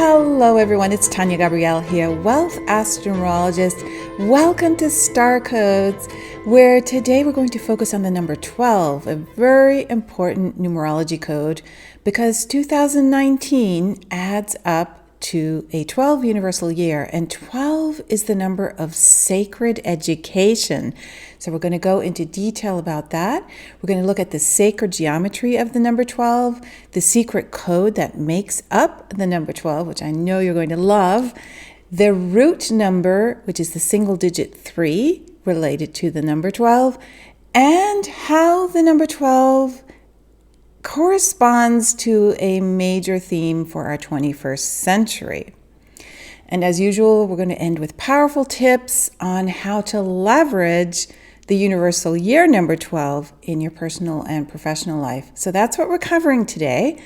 Hello everyone, it's Tania Gabrielle here, wealth astrologist. Welcome to Star Codes, where today we're going to focus on the number 12, a very important numerology code because 2019 adds up to a 12 universal year, and 12 is the number of sacred education. So we're going to go into detail about that. We're going to look at the sacred geometry of the number 12, the secret code that makes up the number 12, which I know you're going to love, the root number, which is the single digit 3 related to the number 12, and how the number 12 corresponds to a major theme for our 21st century. And as usual, we're going to end with powerful tips on how to leverage the universal year number 12 in your personal and professional life. So that's what we're covering today.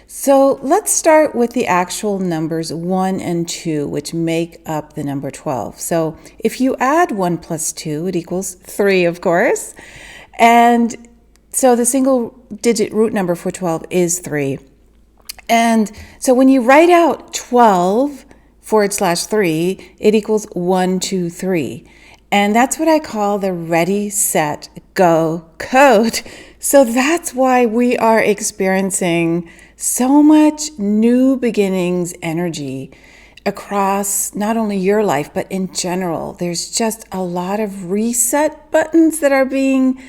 So let's start with the actual numbers 1 and 2, which make up the number 12. So if you add 1 plus 2, it equals 3, of course. And so the single digit root number for 12 is 3. And so when you write out 12/3, it equals 1, 2, 3. And that's what I call the ready, set, go code. So that's why we are experiencing so much new beginnings energy across not only your life, but in general. There's just a lot of reset buttons that are being,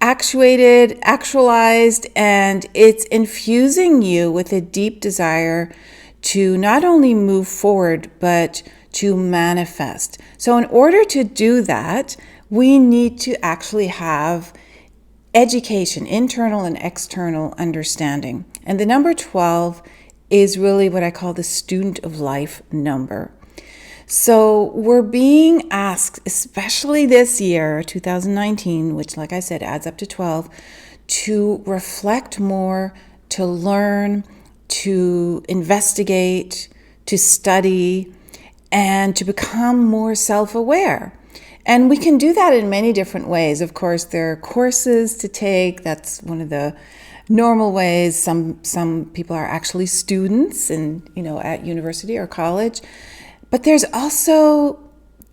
actualized, and it's infusing you with a deep desire to not only move forward, but to manifest. So in order to do that, we need to actually have education, internal and external understanding. And the number 12 is really what I call the student of life number. So we're being asked, especially this year, 2019, which like I said adds up to 12, to reflect more, to learn, to investigate, to study, and to become more self-aware. And we can do that in many different ways. Of course, there are courses to take. That's one of the normal ways. Some people are actually students at university or college. But there's also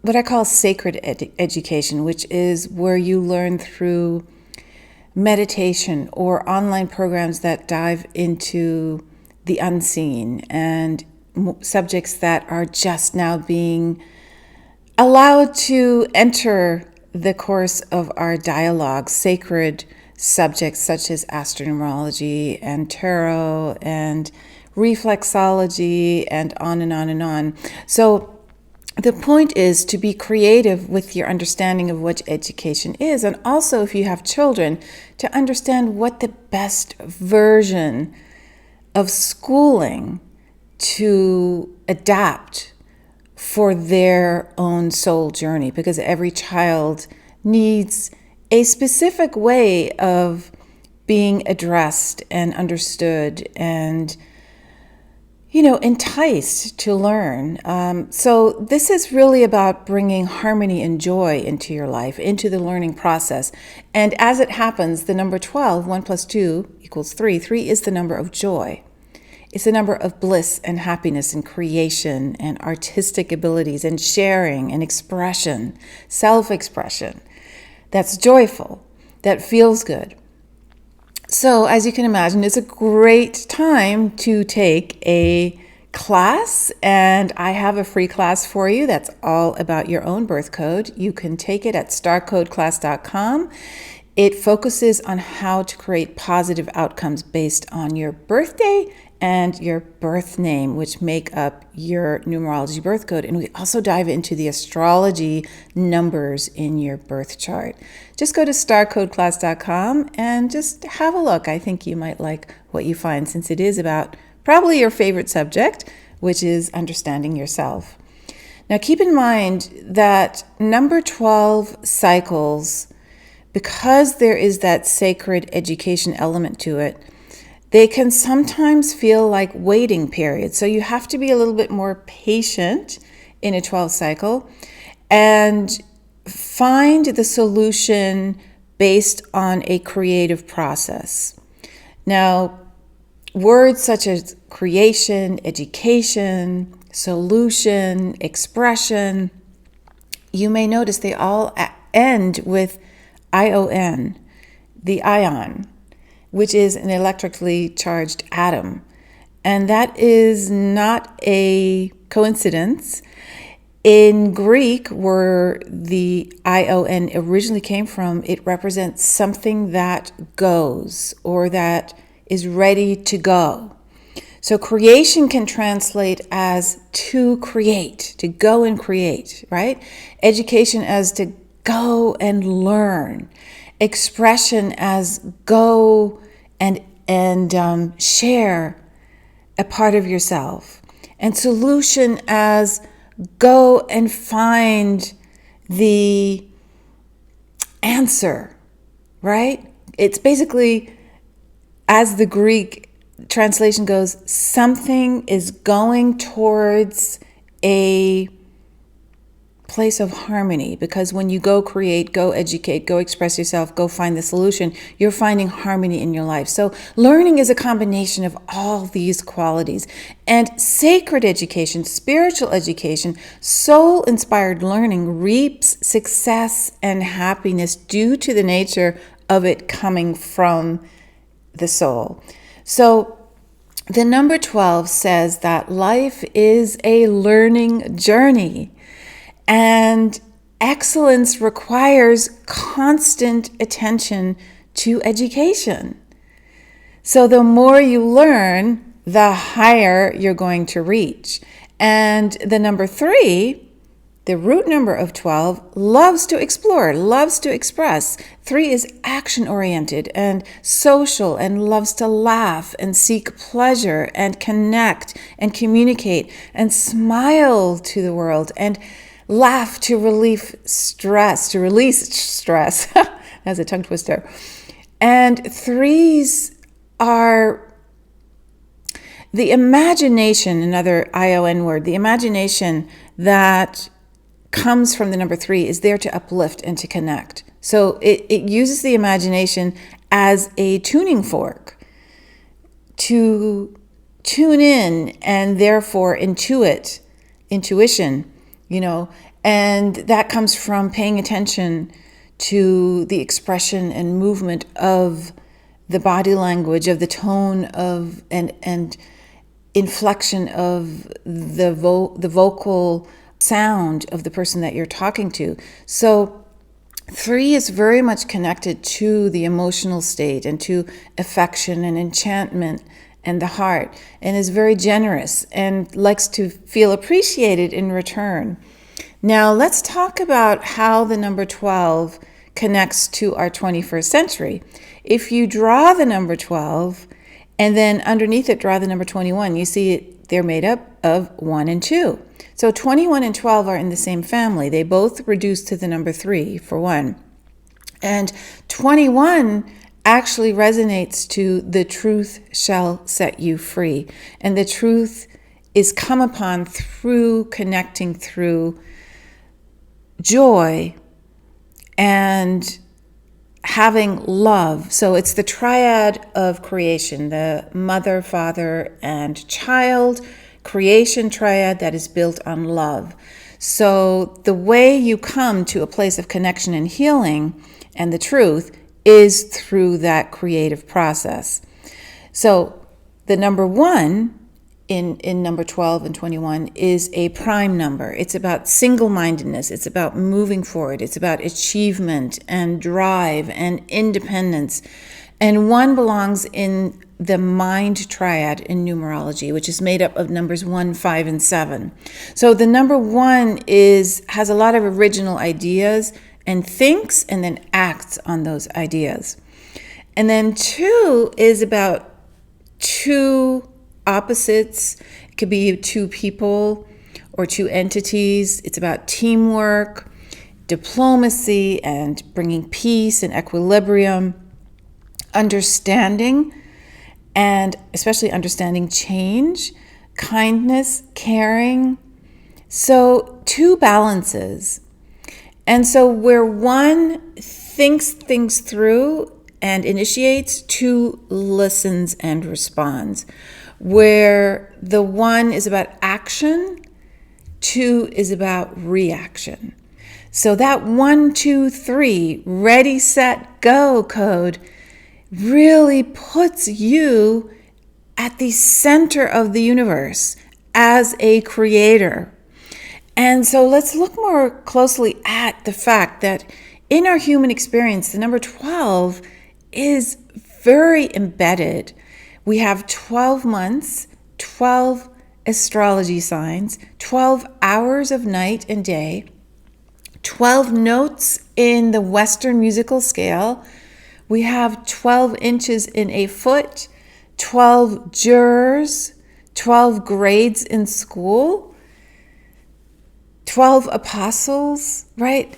what I call sacred education, which is where you learn through meditation or online programs that dive into the unseen and subjects that are just now being allowed to enter the course of our dialogue. Sacred subjects such as astronumerology and tarot and reflexology and on and on and on. So the point is to be creative with your understanding of what education is, and also if you have children, to understand what the best version of schooling to adapt for their own soul journey, because every child needs a specific way of being addressed and understood and enticed to learn. So this is really about bringing harmony and joy into your life, into the learning process. And as it happens, the number 12, 1 plus 2 equals 3. 3 is the number of joy. It's the number of bliss and happiness and creation and artistic abilities and sharing and expression, self-expression. That's joyful, that feels good. So as you can imagine, it's a great time to take a class, and I have a free class for you that's all about your own birth code. You can take it at starcodeclass.com. It focuses on how to create positive outcomes based on your birthday and your birth name, which make up your numerology birth code. And we also dive into the astrology numbers in your birth chart. Just go to starcodeclass.com and just have a look. I think you might like what you find, since it is about probably your favorite subject, which is understanding yourself. Now keep in mind that number 12 cycles, because there is that sacred education element to it, they can sometimes feel like waiting periods. So you have to be a little bit more patient in a 12 cycle and find the solution based on a creative process. Now, words such as creation, education, solution, expression, you may notice they all end with ion, the ion, which is an electrically charged atom. And that is not a coincidence. In Greek, where the ion originally came from, it represents something that goes or that is ready to go. So creation can translate as to create, to go and create, right? Education as to go and learn. Expression as go and share a part of yourself. And solution as go and find the answer, right? It's basically, as the Greek translation goes, something is going towards a place of harmony, because when you go create, go educate, go express yourself, go find the solution, you're finding harmony in your life. So learning is a combination of all these qualities. And sacred education, spiritual education, soul-inspired learning reaps success and happiness due to the nature of it coming from the soul. So the number 12 says that life is a learning journey. And excellence requires constant attention to education. So the more you learn, the higher you're going to reach. And the number 3, the root number of 12, loves to explore, loves to express. 3 is action-oriented and social and loves to laugh and seek pleasure and connect and communicate and smile to the world and laugh to release stress. That's a tongue twister. And 3s are the imagination, another ION word, the imagination that comes from the number 3 is there to uplift and to connect. So it uses the imagination as a tuning fork to tune in and therefore intuition, and that comes from paying attention to the expression and movement of the body language, of the tone of and inflection of the vocal sound of the person that you're talking to. So 3 is very much connected to the emotional state and to affection and enchantment and the heart, and is very generous and likes to feel appreciated in return. Now let's talk about how the number 12 connects to our 21st century. If you draw the number 12 and then underneath it draw the number 21, you see they're made up of 1 and 2. So 21 and 12 are in the same family. They both reduce to the number 3 for 1. And 21 actually resonates to the truth shall set you free. And the truth is come upon through connecting through joy and having love. So it's the triad of creation, the mother, father, and child creation triad that is built on love. So the way you come to a place of connection and healing and the truth is through that creative process. So the number 1 in number 12 and 21 is a prime number. It's about single-mindedness. It's about moving forward. It's about achievement and drive and independence. And 1 belongs in the mind triad in numerology, which is made up of numbers 1, 5, and 7. So the number 1 has a lot of original ideas and thinks and then acts on those ideas. And then 2 is about 2 opposites. It could be 2 people or 2 entities. It's about teamwork, diplomacy, and bringing peace and equilibrium, understanding, and especially understanding change, kindness, caring. So 2 balances. And so where 1 thinks things through and initiates, 2 listens and responds, where the 1 is about action, 2 is about reaction. So that 1, 2, 3, ready, set, go code really puts you at the center of the universe as a creator. And so let's look more closely at the fact that in our human experience, the number 12 is very embedded. We have 12 months, 12 astrology signs, 12 hours of night and day, 12 notes in the Western musical scale. We have 12 inches in a foot, 12 jurors, 12 grades in school, 12 apostles, right?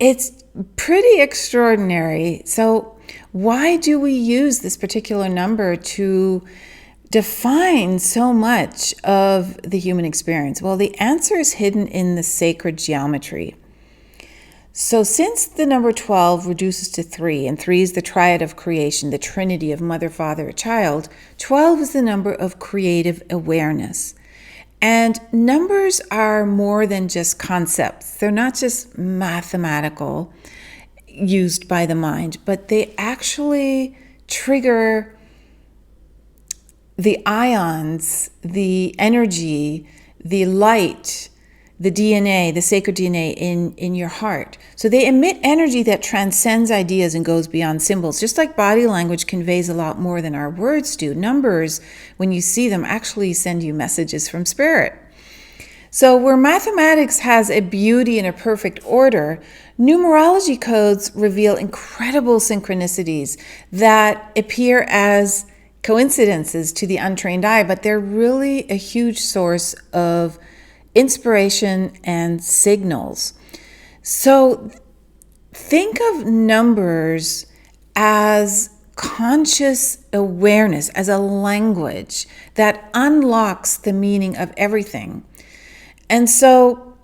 It's pretty extraordinary. So why do we use this particular number to define so much of the human experience? Well, the answer is hidden in the sacred geometry. So since the number 12 reduces to 3, and 3 is the triad of creation, the trinity of mother, father, child, 12 is the number of creative awareness. And numbers are more than just concepts. They're not just mathematical, used by the mind, but they actually trigger the ions, the energy, the light, the DNA, the sacred DNA in your heart. So they emit energy that transcends ideas and goes beyond symbols. Just like body language conveys a lot more than our words do, numbers, when you see them, actually send you messages from spirit. So where mathematics has a beauty and a perfect order, numerology codes reveal incredible synchronicities that appear as coincidences to the untrained eye, but they're really a huge source of inspiration and signals. So think of numbers as conscious awareness, as a language that unlocks the meaning of everything. And so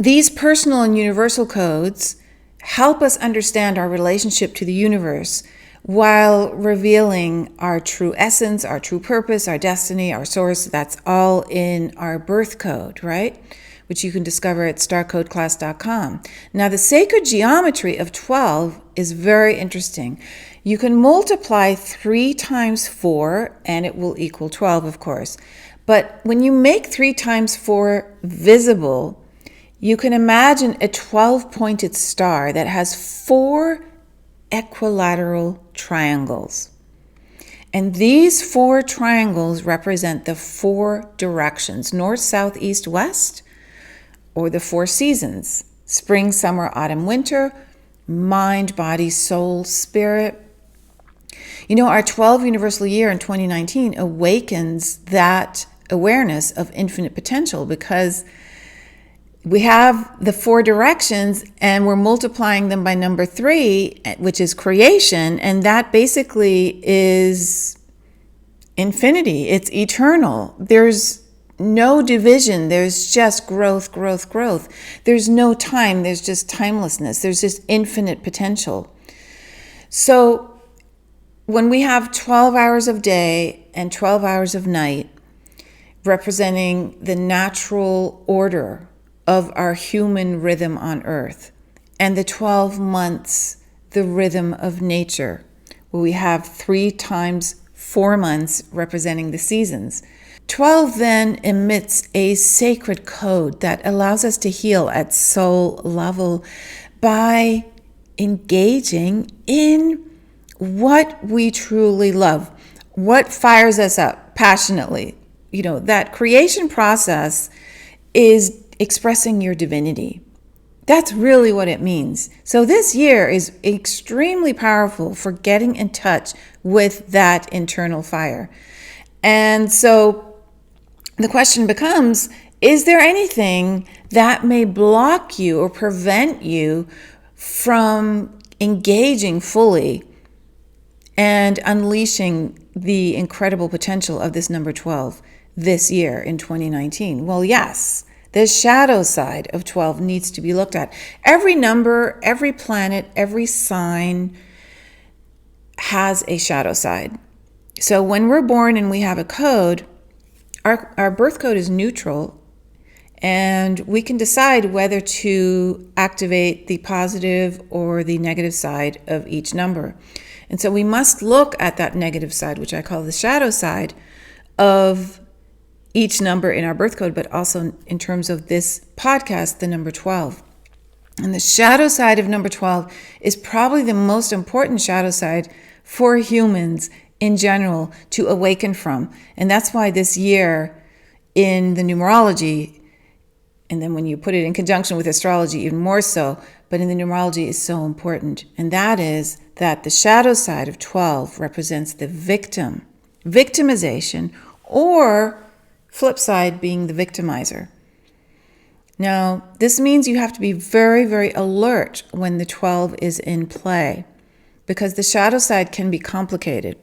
these personal and universal codes help us understand our relationship to the universe while revealing our true essence, our true purpose, our destiny, our source. That's all in our birth code, right? Which you can discover at starcodeclass.com. Now, the sacred geometry of 12 is very interesting. You can multiply 3 times 4, and it will equal 12, of course. But when you make 3 times 4 visible, you can imagine a 12-pointed star that has 4 equilateral triangles. And these 4 triangles represent the 4 directions: north, south, east, west, or the 4 seasons: spring, summer, autumn, winter, mind, body, soul, spirit. You know, our 12 universal year in 2019 awakens that awareness of infinite potential, because we have the 4 directions and we're multiplying them by number 3, which is creation. And that basically is infinity. It's eternal. There's no division. There's just growth, growth, growth. There's no time. There's just timelessness. There's just infinite potential. So when we have 12 hours of day and 12 hours of night, representing the natural order of our human rhythm on earth, and the 12 months, the rhythm of nature, where we have 3 times 4 months representing the seasons. 12 then emits a sacred code that allows us to heal at soul level by engaging in what we truly love, what fires us up passionately. You know, that creation process is expressing your divinity. That's really what it means. So this year is extremely powerful for getting in touch with that internal fire. And so the question becomes, is there anything that may block you or prevent you from engaging fully and unleashing the incredible potential of this number 12 this year in 2019? Well, yes. The shadow side of 12 needs to be looked at. Every number, every planet, every sign has a shadow side. So when we're born and we have a code, our birth code is neutral, and we can decide whether to activate the positive or the negative side of each number. And so we must look at that negative side, which I call the shadow side of each number in our birth code, but also in terms of this podcast, the number 12. And the shadow side of number 12 is probably the most important shadow side for humans in general to awaken from. And that's why this year in the numerology, and then when you put it in conjunction with astrology, even more so, but in the numerology is so important. And that is that the shadow side of 12 represents the victim, victimization, or flip side being the victimizer. Now, this means you have to be very, very alert when the 12 is in play, because the shadow side can be complicated.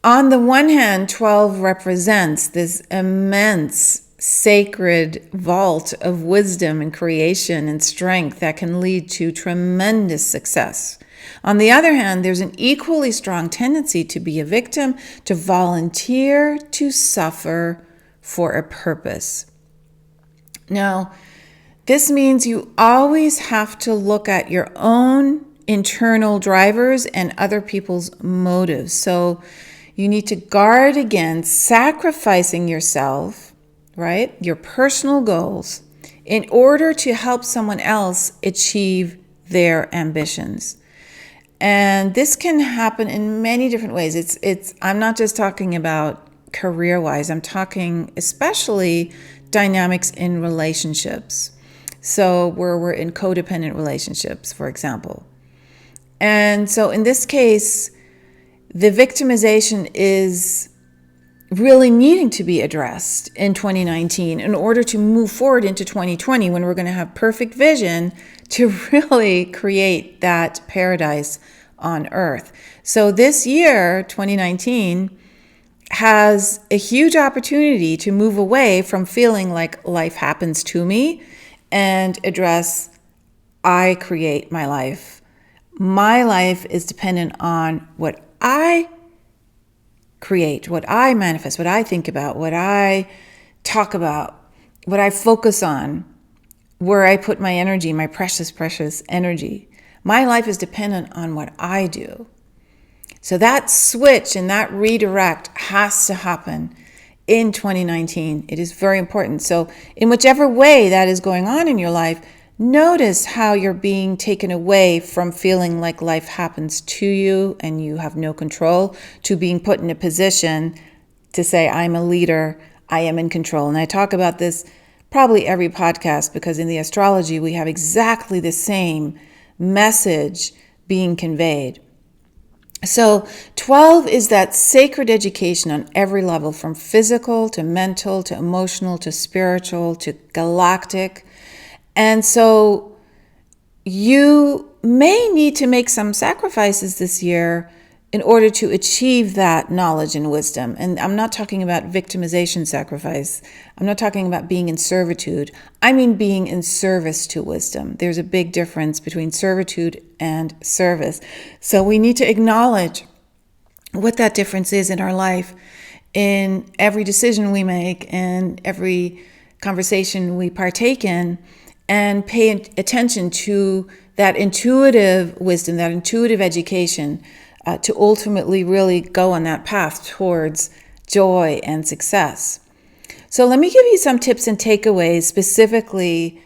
On the one hand, 12 represents this immense sacred vault of wisdom and creation and strength that can lead to tremendous success. On the other hand, there's an equally strong tendency to be a victim, to volunteer, to suffer for a purpose. Now, this means you always have to look at your own internal drivers and other people's motives. So you need to guard against sacrificing yourself, right? Your personal goals in order to help someone else achieve their ambitions. And this can happen in many different ways. I'm not just talking about career-wise. I'm talking especially dynamics in relationships. So where we're in codependent relationships, for example. And so in this case, the victimization is really needing to be addressed in 2019 in order to move forward into 2020, when we're going to have perfect vision to really create that paradise on earth. So this year, 2019, has a huge opportunity to move away from feeling like life happens to me and address, I create my life. My life is dependent on what I create, what I manifest, what I think about, what I talk about, what I focus on, where I put my energy, my precious, precious energy. My life is dependent on what I do. So that switch and that redirect has to happen in 2019. It is very important. So in whichever way that is going on in your life, notice how you're being taken away from feeling like life happens to you and you have no control, to being put in a position to say, I'm a leader, I am in control. And I talk about this probably every podcast, because in the astrology, we have exactly the same message being conveyed. So 12 is that sacred education on every level, from physical to mental to emotional to spiritual to galactic. And so you may need to make some sacrifices this year in order to achieve that knowledge and wisdom. And I'm not talking about victimization sacrifice. I'm not talking about being in servitude. I mean being in service to wisdom. There's a big difference between servitude and service. So we need to acknowledge what that difference is in our life, in every decision we make and every conversation we partake in, and pay attention to that intuitive wisdom, that intuitive education, to ultimately really go on that path towards joy and success. So let me give you some tips and takeaways specifically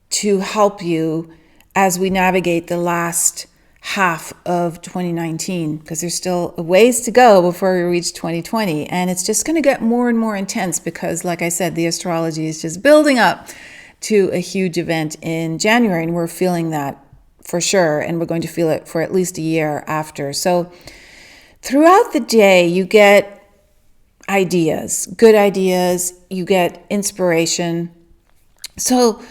to help you as we navigate the last half of 2019, because there's still a ways to go before we reach 2020. And it's just going to get more and more intense because, like I said, the astrology is just building up to a huge event in January, and we're feeling that for sure, and we're going to feel it for at least a year after. So throughout the day, you get ideas, good ideas, you get inspiration. So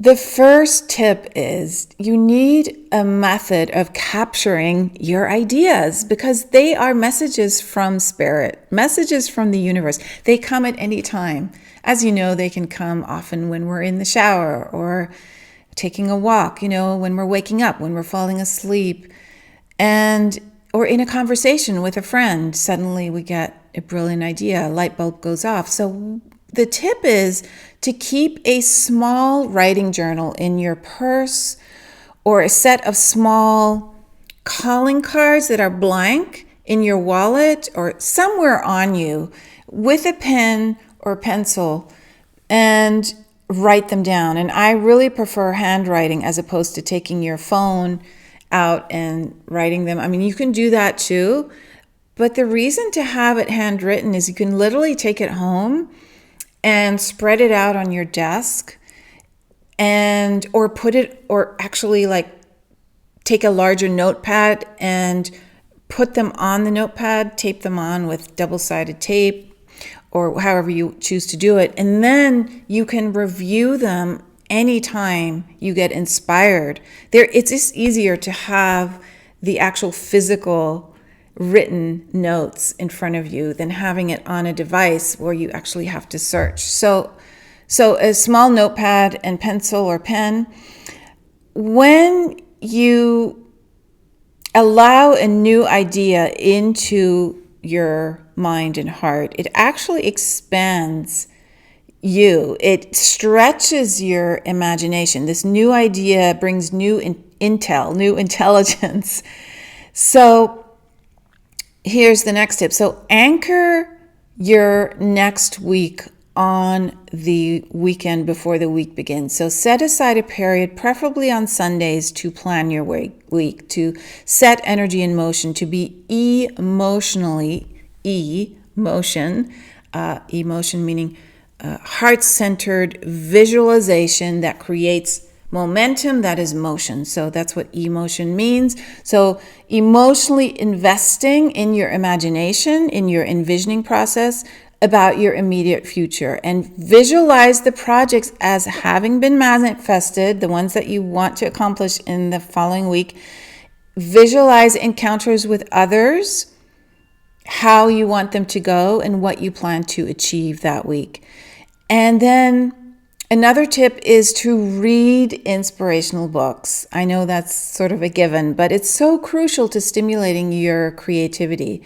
the first tip is you need a method of capturing your ideas, because they are messages from spirit, messages from the universe. They come at any time. As you know, they can come often when we're in the shower or taking a walk, when we're waking up, when we're falling asleep. And or in a conversation with a friend, suddenly we get a brilliant idea, a light bulb goes off. So the tip is to keep a small writing journal in your purse or a set of small calling cards that are blank in your wallet or somewhere on you with a pen or pencil, and write them down. And I really prefer handwriting as opposed to taking your phone out and writing them. I mean, you can do that too, but the reason to have it handwritten is you can literally take it home and spread it out on your desk, and or put it, or actually like take a larger notepad and put them on the notepad, tape them on with double-sided tape or however you choose to do it. And then you can review them anytime you get inspired. It's just easier to have the actual physical written notes in front of you than having it on a device where you actually have to search. So a small notepad and pencil or pen. When you allow a new idea into your mind and heart, it actually expands you. It stretches your imagination. This new idea brings new intel, new intelligence. So here's the next tip. So anchor your next week on the weekend before the week begins. So set aside a period, preferably on Sundays, to plan your week, to set energy in motion, to be emotion meaning heart-centered visualization that creates momentum, that is motion. So that's what emotion means. So emotionally investing in your imagination, in your envisioning process about your immediate future, and visualize the projects as having been manifested, the ones that you want to accomplish in the following week. Visualize encounters with others, how you want them to go, and what you plan to achieve that week. And then another tip is to read inspirational books. I know that's sort of a given, but it's so crucial to stimulating your creativity.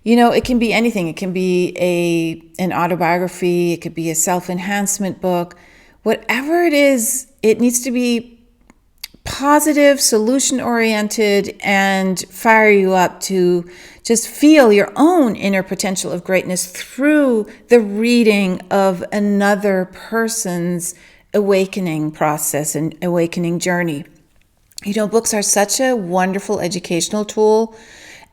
You know, it can be anything. It can be an autobiography. It could be a self-enhancement book. Whatever it is, it needs to be positive, solution-oriented, and fire you up to just feel your own inner potential of greatness through the reading of another person's awakening process and awakening journey. You know, books are such a wonderful educational tool.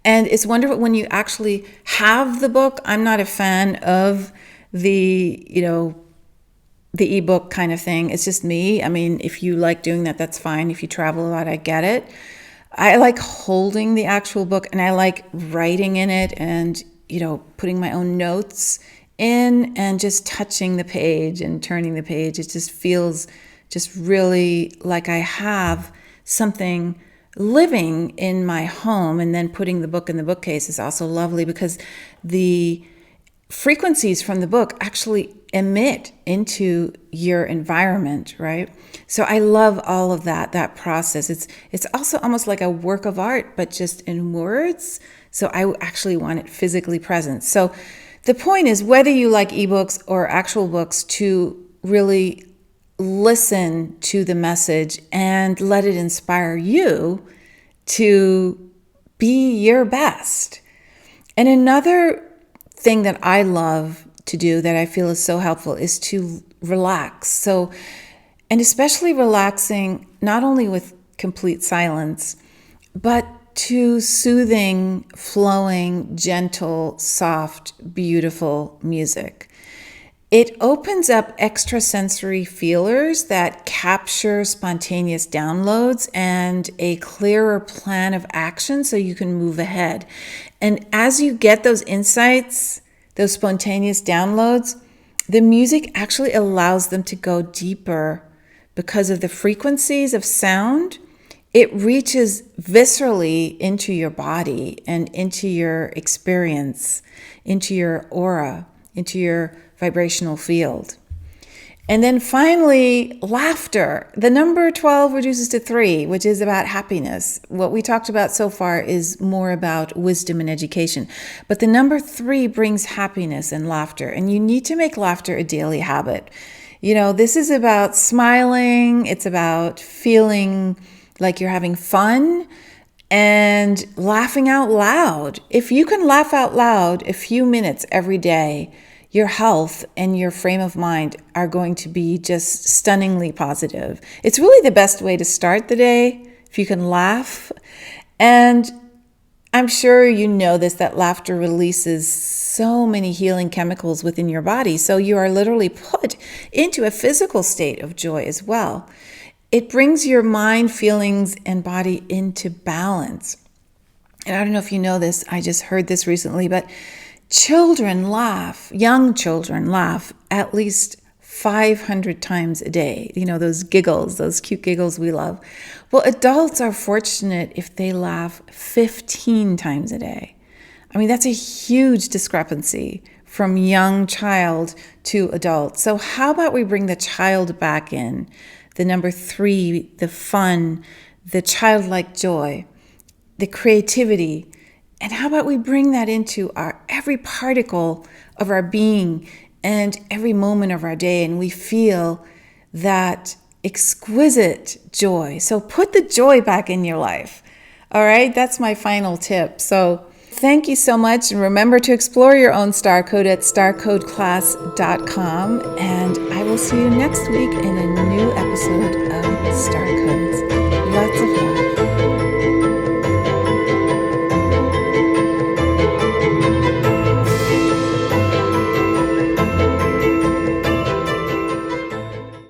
And it's wonderful when you actually have the book. I'm not a fan of the ebook kind of thing. It's just me. I mean, if you like doing that, that's fine. If you travel a lot, I get it. I like holding the actual book, and I like writing in it and, putting my own notes in and just touching the page and turning the page. It just feels just really like I have something living in my home. And then putting the book in the bookcase is also lovely because the frequencies from the book actually emit into your environment, right? So I love all of that process. It's also almost like a work of art, but just in words. So I actually want it physically present. So the point is, whether you like ebooks or actual books, to really listen to the message and let it inspire you to be your best. And another thing that I love to do that I feel is so helpful is to relax. So, and especially relaxing not only with complete silence, but to soothing, flowing, gentle, soft, beautiful music. It opens up extrasensory feelers that capture spontaneous downloads and a clearer plan of action so you can move ahead. And as you get those insights, those spontaneous downloads, the music actually allows them to go deeper because of the frequencies of sound. It reaches viscerally into your body and into your experience, into your aura, into your vibrational field. And then finally, laughter. The number 12 reduces to 3, which is about happiness. What we talked about so far is more about wisdom and education. But the number 3 brings happiness and laughter. And you need to make laughter a daily habit. This is about smiling. It's about feeling like you're having fun and laughing out loud. If you can laugh out loud a few minutes every day, your health and your frame of mind are going to be just stunningly positive. It's really the best way to start the day, if you can laugh. And I'm sure you know this, that laughter releases so many healing chemicals within your body. So you are literally put into a physical state of joy as well. It brings your mind, feelings, and body into balance. And I don't know if you know this, I just heard this recently, but children laugh, young children laugh at least 500 times a day. Those giggles, those cute giggles we love. Well, adults are fortunate if they laugh 15 times a day. I mean, that's a huge discrepancy from young child to adult. So how about we bring the child back in? The number 3, the fun, the childlike joy, the creativity. And how about we bring that into every particle of our being and every moment of our day, and we feel that exquisite joy. So put the joy back in your life. All right, that's my final tip. So thank you so much. And remember to explore your own star code at starcodeclass.com. And I will see you next week in a new episode of Star Code.